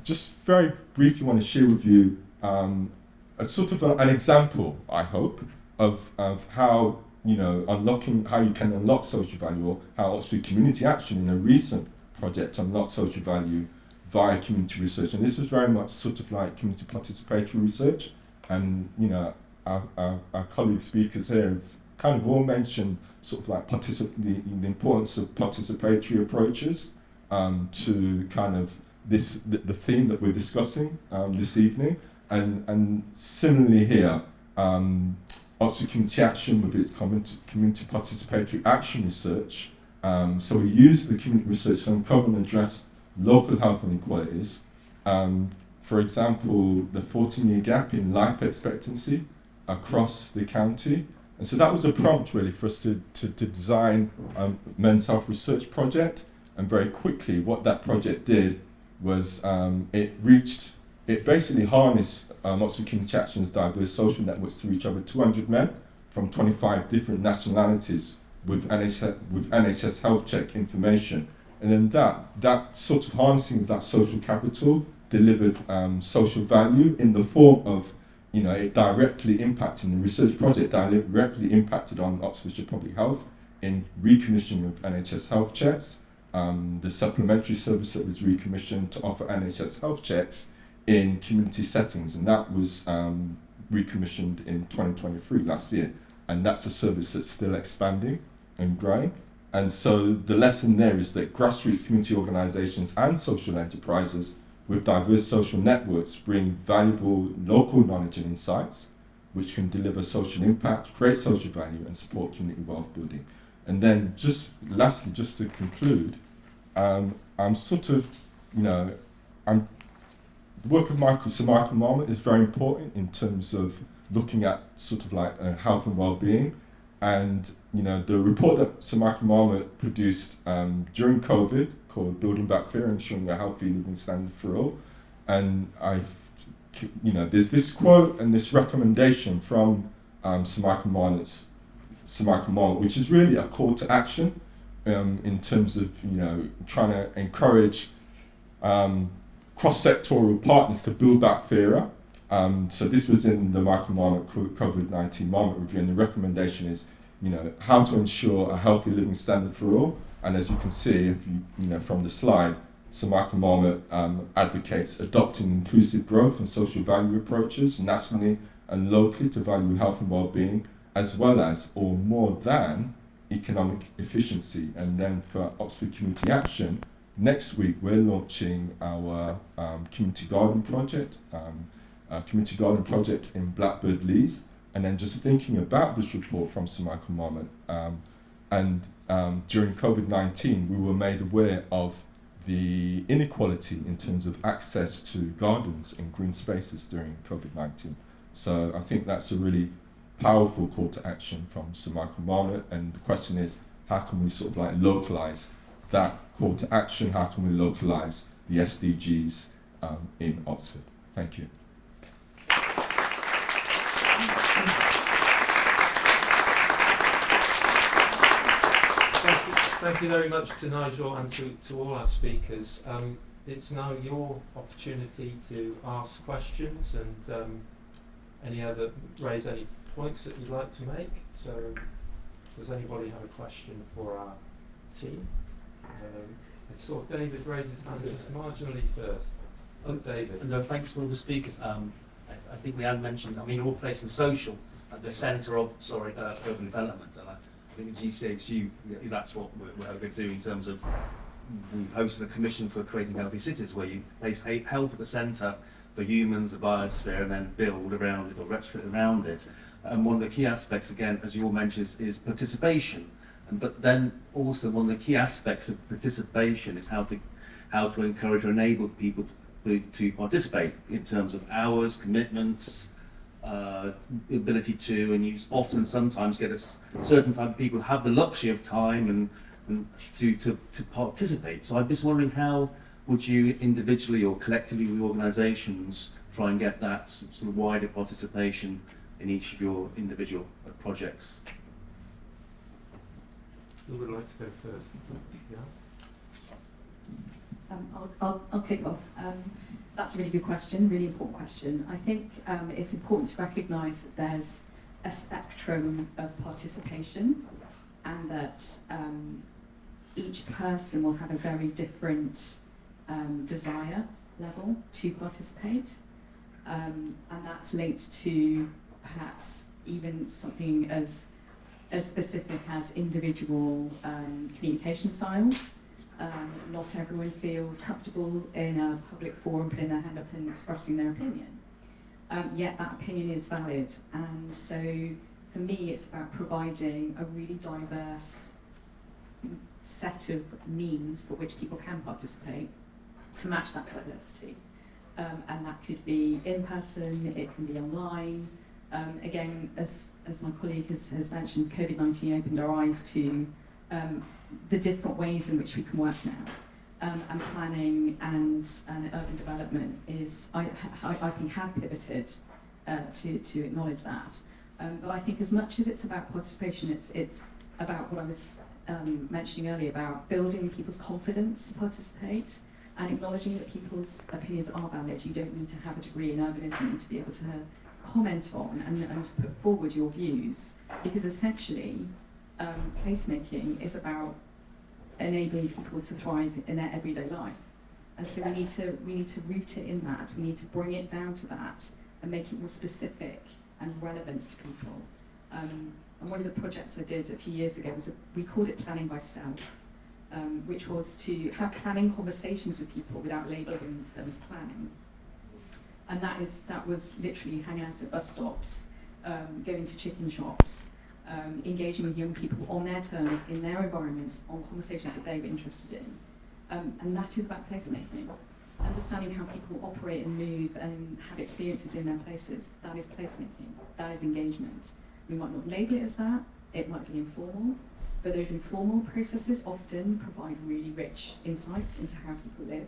just very briefly want to share with you a sort of an example, I hope, of how, how you can unlock social value, or how Oxford Community Action in a recent project, unlock social value via community research. And this was very much sort of like community participatory research. And, you know, our colleague speakers here have kind of all mentioned sort of like the importance of participatory approaches to kind of the theme that we're discussing this evening. And similarly here, Oxford Community Action with its community participatory action research. So we use the community research to uncover and address local health inequalities. For example, the 14-year gap in life expectancy across the county. And so that was a prompt really for us to design a men's health research project. And very quickly what that project did was it basically harnessed Oxford Community Action's diverse social networks to reach over 200 men from 25 different nationalities with NHS health check information. And then that sort of harnessing of that social capital delivered social value in the form of, you know, it directly impacting the research project, directly impacted on Oxfordshire Public Health in recommissioning of NHS health checks, the supplementary service that was recommissioned to offer NHS health checks in community settings, and that was recommissioned in 2023 last year, and that's a service that's still expanding and growing. And so the lesson there is that grassroots community organisations and social enterprises with diverse social networks bring valuable local knowledge and insights which can deliver social impact, create social value and support community wealth building. And then just lastly, just to conclude, I'm sort of, you know, the work of Sir Michael Marmot is very important in terms of looking at sort of like health and well-being. And, you know, the report that Sir Michael Marmot produced during COVID called Building Back Fear, Ensuring a Healthy Living Standard for All. And you know, there's this quote and this recommendation from Sir Michael Marmot, which is really a call to action in terms of, you know, trying to encourage cross-sectoral partners to build back fairer. So this was in the Michael Marmot COVID-19 Marmot Review, and the recommendation is, you know, how to ensure a healthy living standard for all. And as you can see, if you know from the slide, Sir Michael Marmot advocates adopting inclusive growth and social value approaches nationally and locally to value health and well-being, as well as, or more than, economic efficiency. And then for Oxford Community Action, next week we're launching our community garden project, in Blackbird Leys. And then just thinking about this report from Sir Michael Marmot, during COVID-19 we were made aware of the inequality in terms of access to gardens and green spaces during COVID-19. So I think that's a really powerful call to action from Sir Michael Marmot, and the question is, how can we sort of like localise that call to action? How can we localise the SDGs in Oxford? Thank you. Thank you very much to Nigel and to all our speakers. It's now your opportunity to ask questions and raise any points that you'd like to make. So does anybody have a question for our team? I saw David raise his hand just marginally first. So David. No, thanks for all the speakers. I think Liane mentioned, I mean, all placing social at the centre of, urban development. And I think at GCHU, that's what we're going to do in terms of, we hosted a commission for creating healthy cities where you place health at the centre for humans, the biosphere, and then build around it or retrofit around it. And one of the key aspects, again, as you all mentioned, is participation. But then also one of the key aspects of participation is how to encourage or enable people to participate in terms of hours, commitments, the ability to, and you often sometimes get a certain type of people have the luxury of time and to participate. So I'm just wondering, how would you individually or collectively with organisations try and get that sort of wider participation in each of your individual projects? Who would like to go first? Yeah. I'll kick off. That's a really good question, really important question. I think it's important to recognise that there's a spectrum of participation, and that each person will have a very different desire level to participate, and that's linked to perhaps even something as specific as individual communication styles. Not everyone feels comfortable in a public forum putting their hand up and expressing their opinion. Yet that opinion is valid, and so for me it's about providing a really diverse set of means for which people can participate to match that diversity. And that could be in person, it can be online. Again, as my colleague has mentioned, COVID-19 opened our eyes to the different ways in which we can work now. And planning and urban development is, I think, has pivoted to acknowledge that. But I think as much as it's about participation, it's about what I was mentioning earlier about building people's confidence to participate and acknowledging that people's opinions are valid. You don't need to have a degree in urbanism to be able to comment on and put forward your views, because essentially placemaking is about enabling people to thrive in their everyday life. And so we need to root it in that. We need to bring it down to that and make it more specific and relevant to people. And one of the projects I did a few years ago was we called it planning by stealth, which was to have planning conversations with people without labelling them as planning. And that was literally hanging out at bus stops, going to chicken shops, engaging with young people on their terms, in their environments, on conversations that they were interested in. And that is about placemaking. Understanding how people operate and move and have experiences in their places, that is placemaking, that is engagement. We might not label it as that, it might be informal, but those informal processes often provide really rich insights into how people live.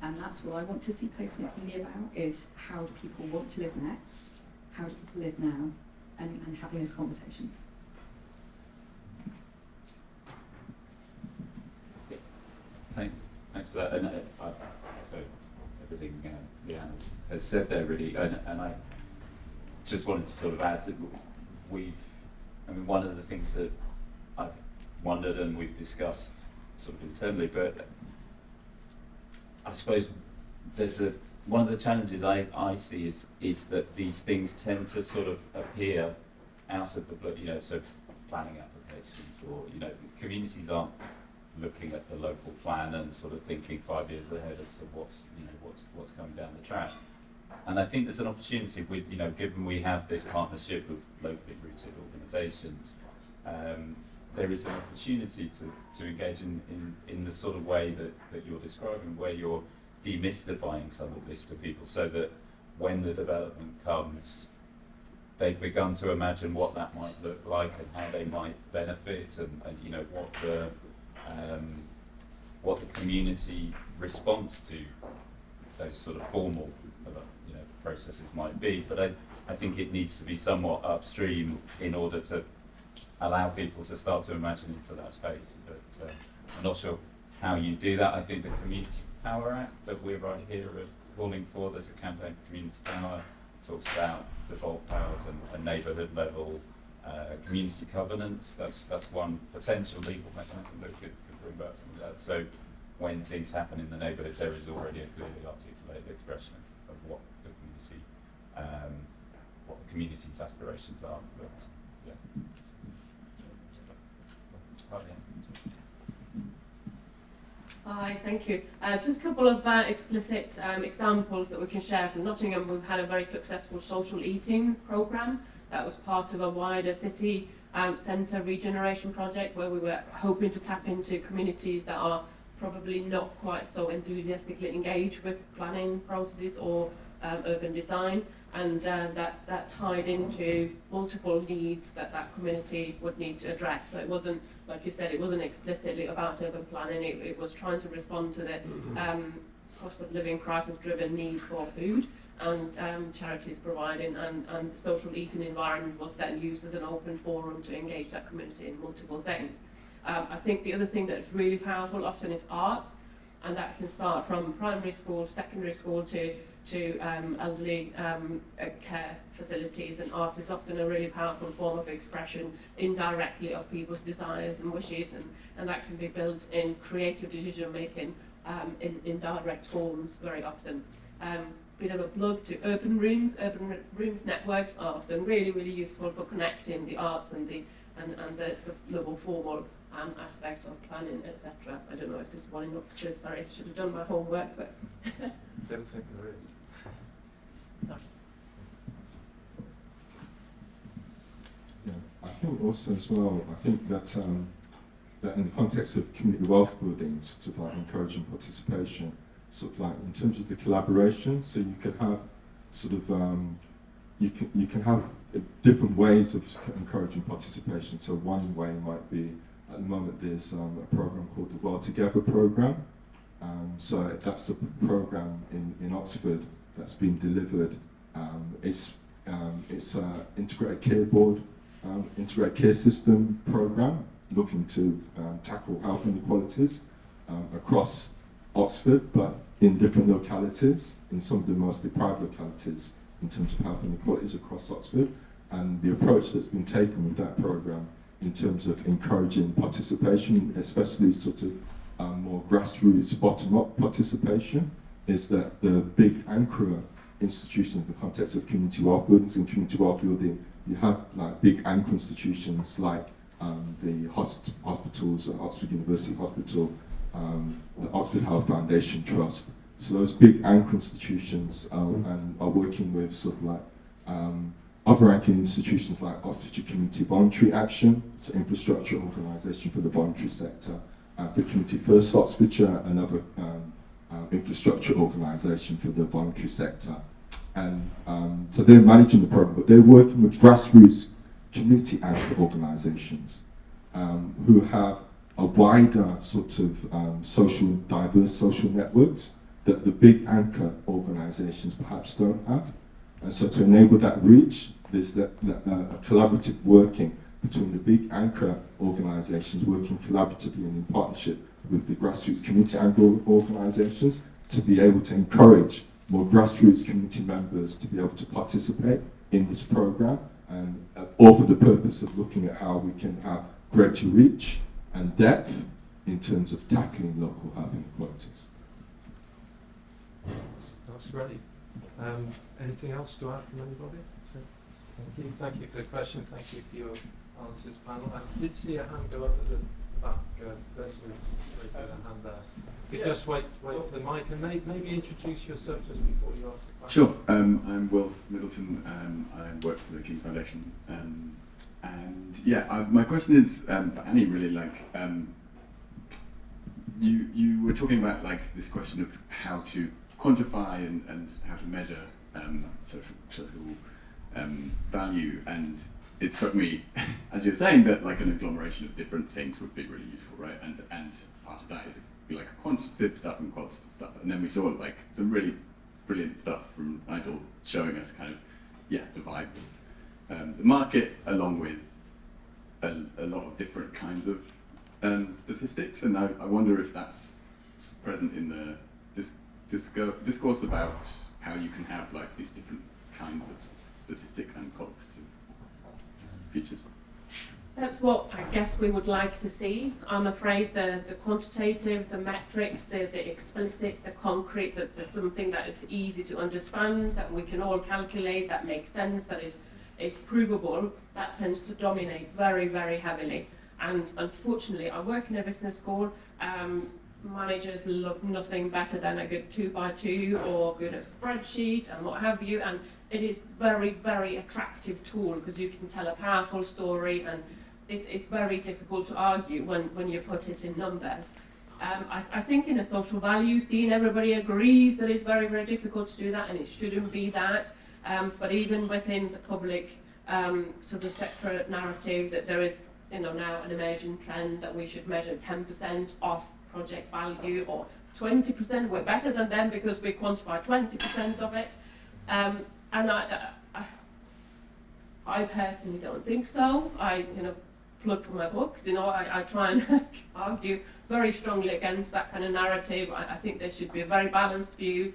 And that's what I want to see placemaking be about, is how do people want to live next, how do people live now, and having those conversations. Thanks for that. And I echo everything Liane has said there, really. And I just wanted to sort of add that one of the things that I've wondered and we've discussed sort of internally, but I suppose there's one of the challenges I see is that these things tend to sort of appear out of the blue, so planning applications or, communities aren't looking at the local plan and sort of thinking 5 years ahead as to what's coming down the track. And I think there's an opportunity with, given we have this partnership of locally rooted organisations, there is an opportunity to engage in the sort of way that you're describing, where you're demystifying some of this to people, so that when the development comes, they've begun to imagine what that might look like and how they might benefit, and what the community response to those sort of formal processes might be. But I think it needs to be somewhat upstream in order to allow people to start to imagine into that space. But I'm not sure how you do that. I think the Community Power Act that we're right here calling for, there's a campaign for community power, talks about devolved powers and neighbourhood level community covenants. That's one potential legal mechanism that could bring about some of that. So when things happen in the neighbourhood, there is already a clearly articulated expression of what the community's aspirations are. But yeah. Hi, thank you. Just a couple of explicit examples that we can share from Nottingham. We've had a very successful social eating programme that was part of a wider city centre regeneration project, where we were hoping to tap into communities that are probably not quite so enthusiastically engaged with planning processes or urban design, and that tied into multiple needs that community would need to address. So it wasn't, like you said, it wasn't explicitly about urban planning, it was trying to respond to the cost of living crisis driven need for food, and charities providing, and the social eating environment was then used as an open forum to engage that community in multiple things. I think the other thing that's really powerful often is arts, and that can start from primary school, secondary school, to to elderly care facilities, and art is often a really powerful form of expression indirectly of people's desires and wishes, and that can be built in creative decision making in direct forms very often. Bit of a plug to urban rooms. Urban rooms networks are often really useful for connecting the arts and the more formal aspects of planning, etc. I don't know if there's one in Oxford. Sorry, I should have done my homework, but Don't think there is. sorry. Yeah, I think also as well, I think that that in the context of community wealth building, sort of like encouraging participation, sort of like in terms of the collaboration, so you could have sort of you can have different ways of encouraging participation. So one way might be, at the moment there's a program called the Well Together program. So that's a program in Oxford that's been delivered. It's integrated care board, integrated care system program looking to tackle health inequalities across Oxford, but in different localities, in some of the most deprived localities in terms of health inequalities across Oxford. And the approach that's been taken with that program in terms of encouraging participation, especially sort of more grassroots, bottom-up participation, is that the big anchor institutions in the context of community wealth buildings and community wealth building, you have like big anchor institutions like the hospitals, Oxford University Hospital, the Oxford Health Foundation Trust. So those big anchor institutions and are working with sort of like other anchor institutions like Oxfordshire Community Voluntary Action, so infrastructure organisation for the voluntary sector, the Community First Oxfordshire, another infrastructure organisation for the voluntary sector. And so they're managing the programme, but they're working with grassroots community anchor organisations who have a wider sort of diverse social networks that the big anchor organisations perhaps don't have. And so to enable that reach, there's a collaborative working between the big anchor organisations working collaboratively and in partnership with the grassroots community anchor organisations to be able to encourage more grassroots community members to be able to participate in this programme, and all for the purpose of looking at how we can have greater reach and depth in terms of tackling local health inequalities. That's great. Anything else to add from anybody? Thank you for the question. Thank you for your answers, panel. I did see a hand go up at the back. There's a hand there. If you just wait for the mic and maybe introduce yourself just before you ask a question. Sure. I'm Will Middleton. I work for the King's Foundation. And yeah, my question is for Annie, really, like, you were talking about like this question of how to quantify and how to measure social value, and it struck me as you're saying that like an agglomeration of different things would be really useful, right? And part of that is like quantitative stuff and qualitative stuff, and then we saw like some really brilliant stuff from Nigel showing us kind of the vibe of the market, along with a lot of different kinds of statistics, and I wonder if that's present in the discourse about how you can have like these different kinds of statistics and qualitative features. That's what I guess we would like to see. I'm afraid the quantitative, the metrics, the explicit, the concrete, that there's something that is easy to understand, that we can all calculate, that makes sense, that is provable, that tends to dominate very, very heavily. And unfortunately, I work in a business school. Managers love nothing better than a good 2x2 or good spreadsheet and what have you. And it is very, very attractive tool because you can tell a powerful story, and it's very difficult to argue when you put it in numbers. I think in a social value scene, everybody agrees that it's very, very difficult to do that, and it shouldn't be that. But even within the public sort of separate narrative, that there is now an emerging trend that we should measure 10% off project value or 20%. We're better than them because we quantify 20% of it. And I personally don't think so. I plug for my books. I try and argue very strongly against that kind of narrative. I think there should be a very balanced view,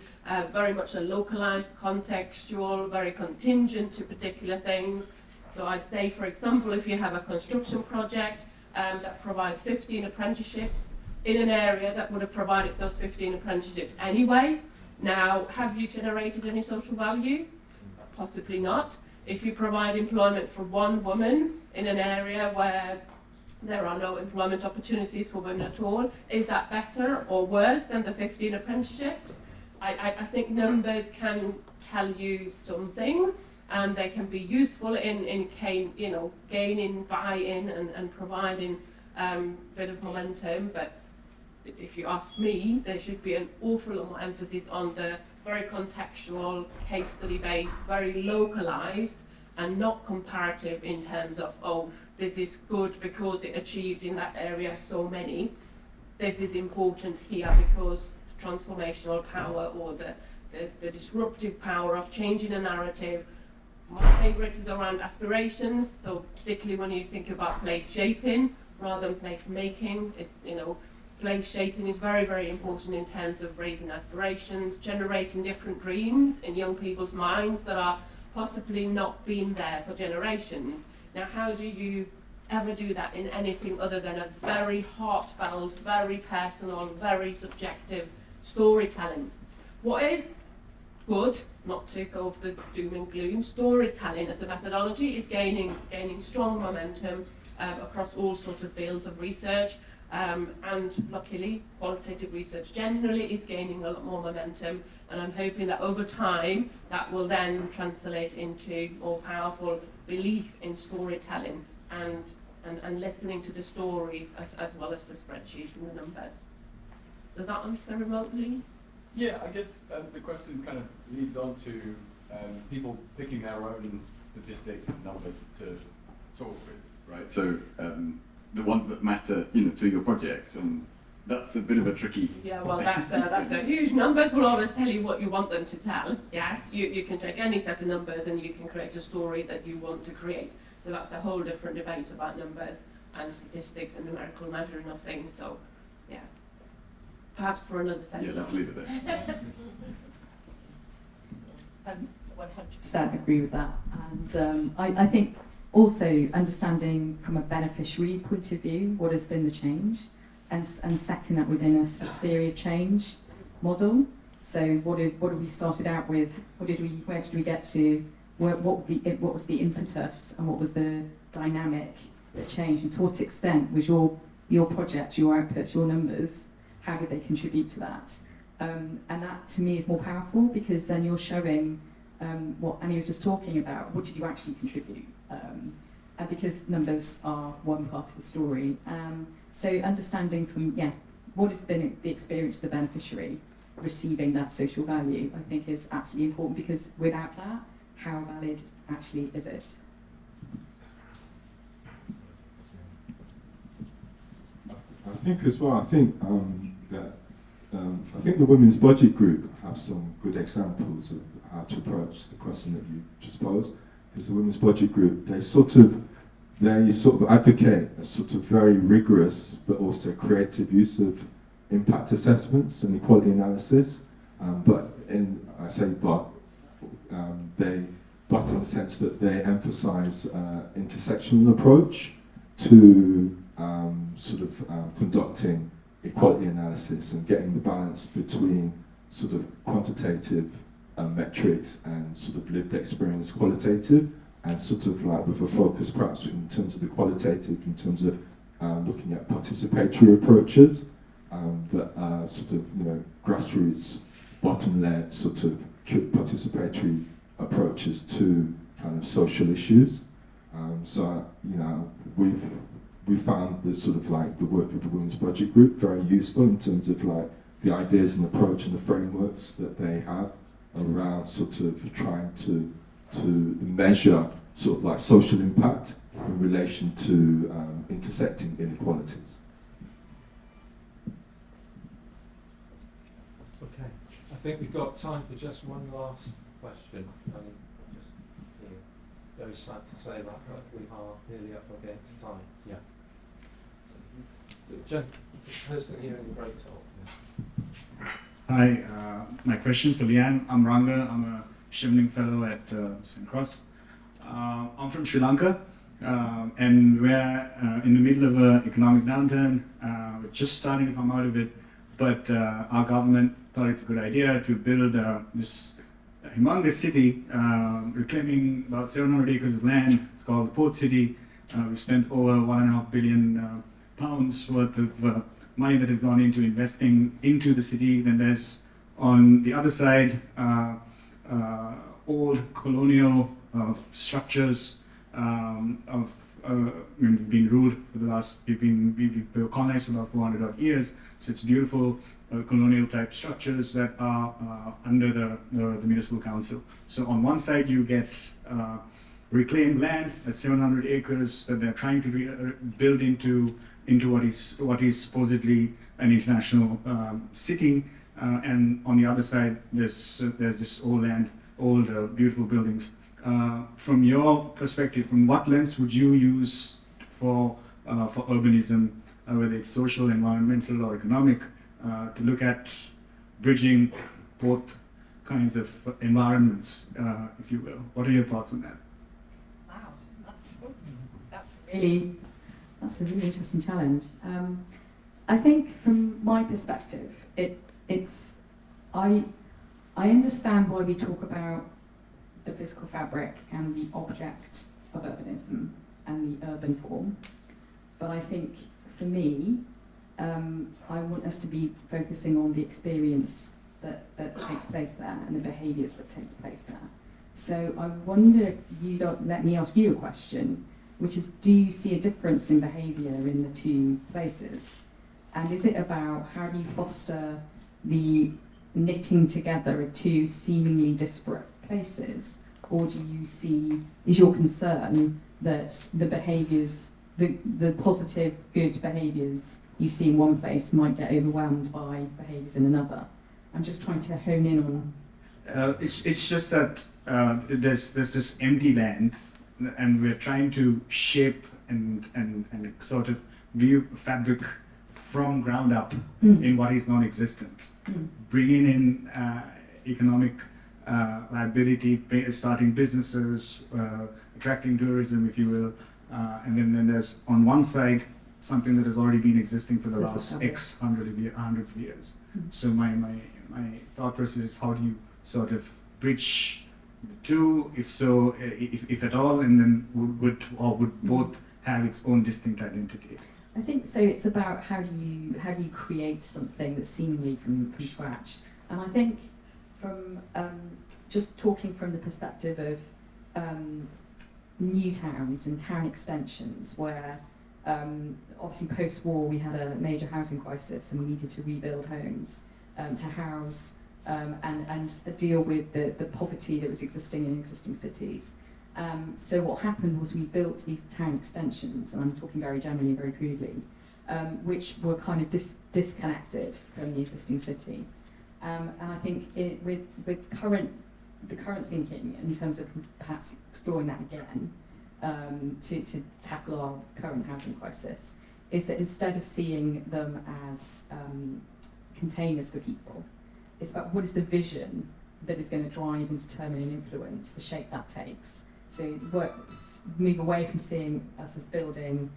very much a localised, contextual, very contingent to particular things. So I say, for example, if you have a construction project that provides 15 apprenticeships in an area that would have provided those 15 apprenticeships anyway, now have you generated any social value? Possibly not. If you provide employment for one woman in an area where there are no employment opportunities for women at all, is that better or worse than the 15 apprenticeships? I think numbers can tell you something, and they can be useful in gaining buy-in and providing a bit of momentum. But if you ask me, there should be an awful lot more emphasis on the very contextual, case study based, very localised, and not comparative in terms of, oh, this is good because it achieved in that area so many. This is important here because the transformational power or the disruptive power of changing a narrative. My favourite is around aspirations, so particularly when you think about place shaping rather than place making. Place shaping is very, very important in terms of raising aspirations, generating different dreams in young people's minds that are possibly not been there for generations. Now, how do you ever do that in anything other than a very heartfelt, very personal, very subjective storytelling? What is good, not to go for the doom and gloom, storytelling as a methodology is gaining strong momentum across all sorts of fields of research. And luckily, qualitative research generally is gaining a lot more momentum, and I'm hoping that over time that will then translate into more powerful belief in storytelling and listening to the stories as well as the spreadsheets and the numbers. Does that answer remotely? Yeah, I guess the question kind of leads on to people picking their own statistics and numbers to talk with, right? So the ones that matter, to your project, and that's a bit of a tricky. Yeah, well, that's a huge. Numbers will always tell you what you want them to tell. Yes, you can take any set of numbers and you can create a story that you want to create. So that's a whole different debate about numbers and statistics and numerical measuring of things. So, yeah, perhaps for another session. Yeah, let's leave it there. 100% agree with that, and I think also understanding from a beneficiary point of view what has been the change, and setting that within a sort of theory of change model. So what did we started out with? Where did we get to? What was the impetus, and what was the dynamic that changed? And to what extent was your project, your outputs, your numbers, how did they contribute to that? And that to me is more powerful, because then you're showing what Annie was just talking about. What did you actually contribute? And because numbers are one part of the story. So understanding from, what has been the experience of the beneficiary receiving that social value, I think is absolutely important, because without that, how valid actually is it? I think as well, I think the Women's Budget Group have some good examples of how to approach the question that you just posed. Because the Women's Budget Group, they sort of advocate a sort of very rigorous but also creative use of impact assessments and equality analysis. But in the sense that they emphasise intersectional approach to conducting equality analysis and getting the balance between sort of quantitative metrics and sort of lived experience qualitative, and sort of like with a focus perhaps in terms of the qualitative, in terms of looking at participatory approaches that are sort of grassroots, bottom-led sort of participatory approaches to kind of social issues. We found the sort of like the work of the Women's Budget Group very useful in terms of like the ideas and approach and the frameworks that they have around sort of trying to measure sort of like social impact in relation to intersecting inequalities. Okay, I think we've got time for just one last question. Very sad to say that, but we are nearly up against time. Yeah. the person here in the grey top. Hi, my question is to Liane. I'm Ranga. I'm a Shivling Fellow at St. Cross. I'm from Sri Lanka, and we're in the middle of an economic downturn. We're just starting to come out of it, but our government thought it's a good idea to build this humongous city, reclaiming about 700 acres of land. It's called the Port City. We spent over £1.5 billion pounds worth of money that has gone into investing into the city. Then there's, on the other side, old colonial structures of been ruled for the last, we've been colonized for about 400 odd years. So it's beautiful colonial type structures that are under the municipal council. So on one side you get reclaimed land at 700 acres that they're trying to build into what is supposedly an international city, and on the other side there's this old land, old beautiful buildings. From your perspective, from what lens would you use for urbanism, whether it's social, environmental, or economic, to look at bridging both kinds of environments, if you will? What are your thoughts on that? Wow, that's a really interesting challenge. I think from my perspective, I understand why we talk about the physical fabric and the object of urbanism and the urban form, but I think for me, I want us to be focusing on the experience that takes place there and the behaviours that take place there. So I wonder if you don't let me ask you a question, which is, do you see a difference in behaviour in the two places? And is it about how do you foster the knitting together of two seemingly disparate places? Or do you see, is your concern that the behaviours, the positive, good behaviours you see in one place might get overwhelmed by behaviours in another? I'm just trying to hone in on. It's just that there's this empty land, and we're trying to shape and sort of view fabric from ground up in what is non-existent, bringing in economic liability, starting businesses, attracting tourism, if you will, and then there's on one side something that has already been existing for the last X hundreds of years. So my thought process is, how do you sort of bridge the two, if so, if at all, and then would both have its own distinct identity? I think so. It's about how do you create something that's seemingly from scratch, and I think from just talking from the perspective of new towns and town extensions, where obviously post-war we had a major housing crisis and we needed to rebuild homes to house and deal with the poverty that was existing in existing cities. So what happened was we built these town extensions, and I'm talking very generally, very crudely, which were kind of disconnected from the existing city. And I think with the current thinking, in terms of perhaps exploring that again, to tackle our current housing crisis, is that instead of seeing them as containers for people, it's about what is the vision that is going to drive and determine and influence the shape that takes. So move away from seeing us as building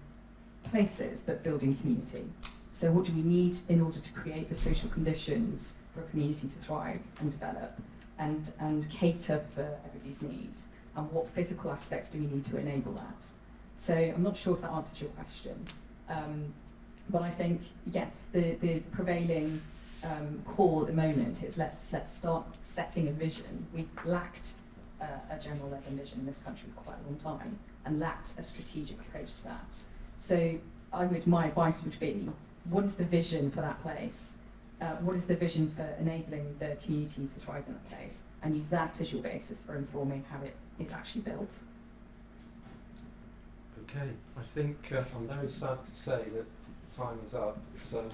places, but building community. So what do we need in order to create the social conditions for a community to thrive and develop and cater for everybody's needs? And what physical aspects do we need to enable that? So I'm not sure if that answers your question. But I think, yes, the prevailing call at the moment is let's start setting a vision. We've lacked a general urban vision in this country for quite a long time and lacked a strategic approach to that. So my advice would be, what is the vision for that place? What is the vision for enabling the community to thrive in that place? And use that as your basis for informing how it is actually built. Okay, I think I'm very sad to say that time is up, so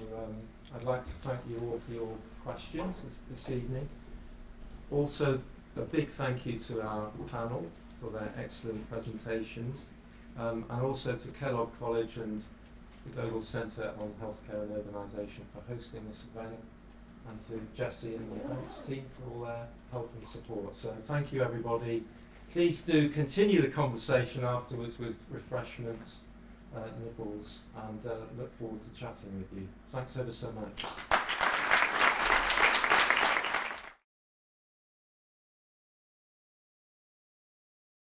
I'd like to thank you all for your questions this evening. Also, a big thank you to our panel for their excellent presentations, and also to Kellogg College and the Global Centre on Healthcare and Urbanisation for hosting this event, and to Jessie and the events team for all their help and support. So thank you, everybody. Please do continue the conversation afterwards with refreshments, nibbles, and look forward to chatting with you. Thanks ever so much.